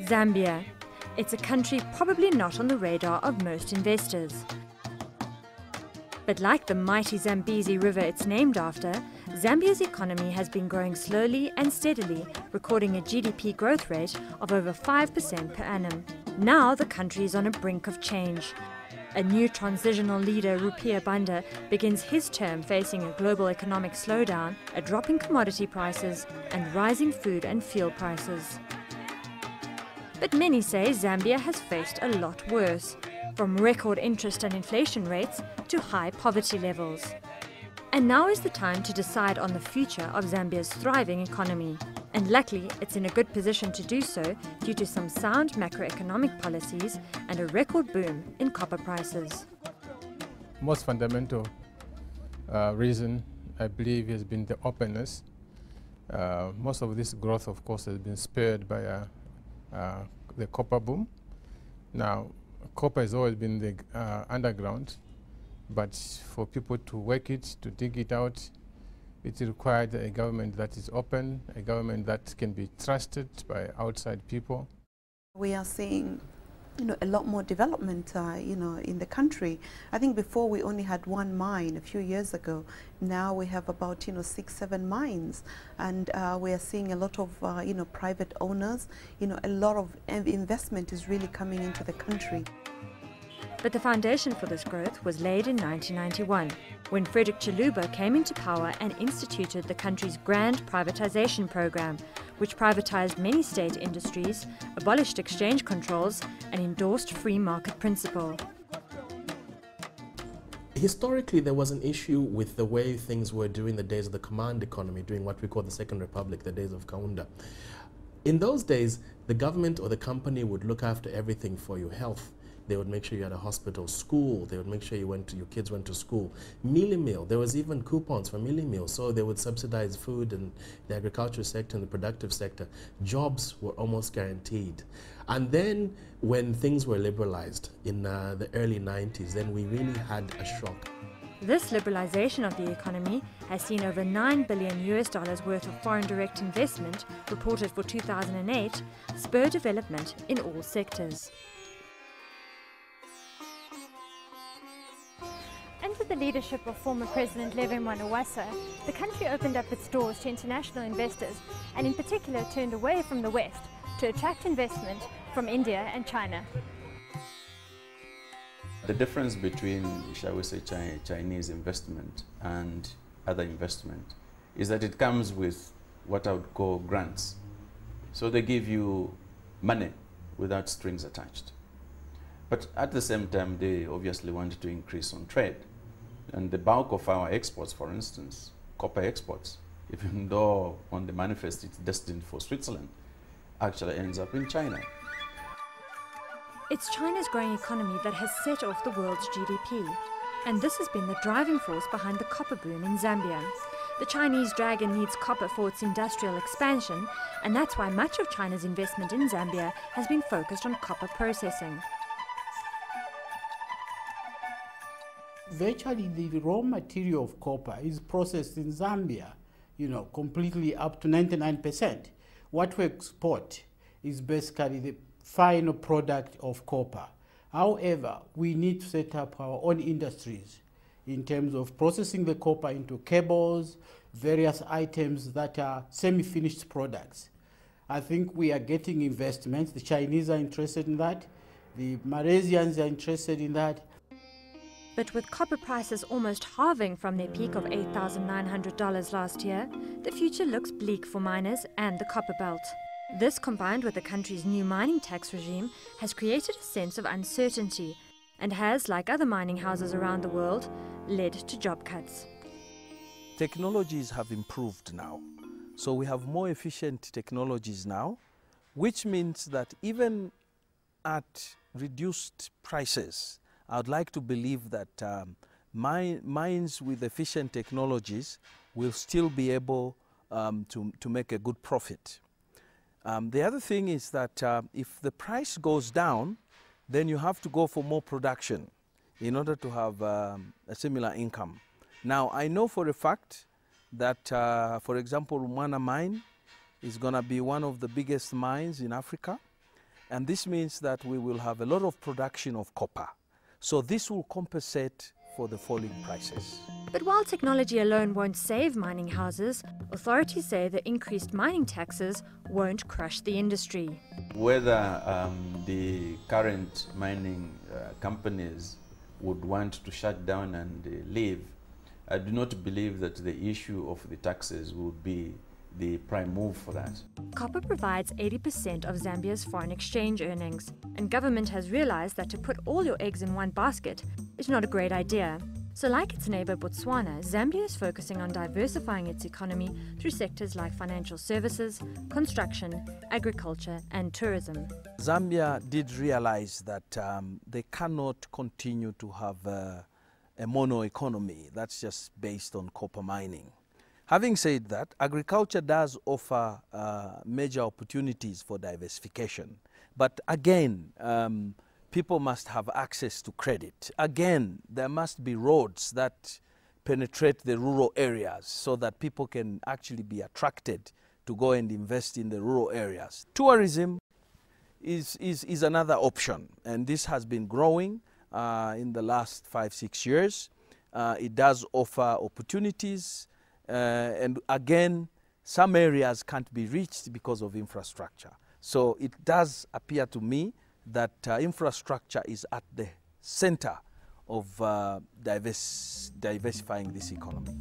Zambia. It's a country probably not on the radar of most investors. But like the mighty Zambezi River it's named after, Zambia's economy has been growing slowly and steadily, recording a GDP growth rate of over 5% per annum. Now the country is on a brink of change. A new transitional leader, Rupiah Banda, begins his term facing a global economic slowdown, a drop in commodity prices, and rising food and fuel prices. But many say Zambia has faced a lot worse, from record interest and inflation rates to high poverty levels. And now is the time to decide on the future of Zambia's thriving economy. And luckily, it's in a good position to do so due to some sound macroeconomic policies and a record boom in copper prices. Most fundamental reason, I believe, has been the openness. Most of this growth, of course, has been spurred by the copper boom. Now, copper has always been the underground, but for people to work it, to dig it out, it required a government that is open, a government that can be trusted by outside people. We are seeing, a lot more development, in the country. I think before we only had one mine a few years ago. Now we have about, 6, 7 mines, and we are seeing a lot of, private owners. A lot of investment is really coming into the country. But the foundation for this growth was laid in 1991, when Frederick Chiluba came into power and instituted the country's grand privatization program, which privatized many state industries, abolished exchange controls, and endorsed free market principle. Historically, there was an issue with the way things were during the days of the command economy, during what we call the Second Republic, the days of Kaunda. In those days, the government or the company would look after everything for your health. They would make sure you had a hospital, school. They would make sure your kids went to school. Mealie meal, there was even coupons for mealie meal, so they would subsidize food in the agricultural sector and the productive sector. Jobs were almost guaranteed. And then when things were liberalized in the early 90s, then we really had a shock. This liberalization of the economy has seen over $9 billion worth of foreign direct investment, reported for 2008, spur development in all sectors. Under the leadership of former President Levin Mwanawasa, the country opened up its doors to international investors and in particular turned away from the West to attract investment from India and China. The difference between, shall we say, Chinese investment and other investment is that it comes with what I would call grants. So they give you money without strings attached. But at the same time, they obviously want to increase on trade. And the bulk of our exports, for instance, copper exports, even though on the manifest it's destined for Switzerland, actually ends up in China. It's China's growing economy that has set off the world's GDP. And this has been the driving force behind the copper boom in Zambia. The Chinese dragon needs copper for its industrial expansion, and that's why much of China's investment in Zambia has been focused on copper processing. Virtually the raw material of copper is processed in Zambia, completely up to 99%. What we export is basically the final product of copper. However, we need to set up our own industries in terms of processing the copper into cables, various items that are semi-finished products. I think we are getting investments. The Chinese are interested in that. The Malaysians are interested in that. But with copper prices almost halving from their peak of $8,900 last year, the future looks bleak for miners and the copper belt. This, combined with the country's new mining tax regime, has created a sense of uncertainty and has, like other mining houses around the world, led to job cuts. Technologies have improved now. So we have more efficient technologies now, which means that even at reduced prices, I would like to believe that mines with efficient technologies will still be able to make a good profit. The other thing is that if the price goes down, then you have to go for more production in order to have a similar income. Now, I know for a fact that, for example, Mwana mine is going to be one of the biggest mines in Africa. And this means that we will have a lot of production of copper. So this will compensate for the falling prices. But while technology alone won't save mining houses, authorities say the increased mining taxes won't crush the industry. Whether the current mining companies would want to shut down and leave, I do not believe that the issue of the taxes would be the prime move for that. Copper provides 80% of Zambia's foreign exchange earnings, and government has realized that to put all your eggs in one basket is not a great idea. So like its neighbor Botswana, Zambia is focusing on diversifying its economy through sectors like financial services, construction, agriculture and tourism. Zambia did realize that they cannot continue to have a mono economy that's just based on copper mining. Having said that, agriculture does offer major opportunities for diversification. But again, people must have access to credit. Again, there must be roads that penetrate the rural areas so that people can actually be attracted to go and invest in the rural areas. Tourism is another option, and this has been growing in the last 5-6 years. It does offer opportunities. And again, some areas can't be reached because of infrastructure. So it does appear to me that infrastructure is at the center of diversifying this economy.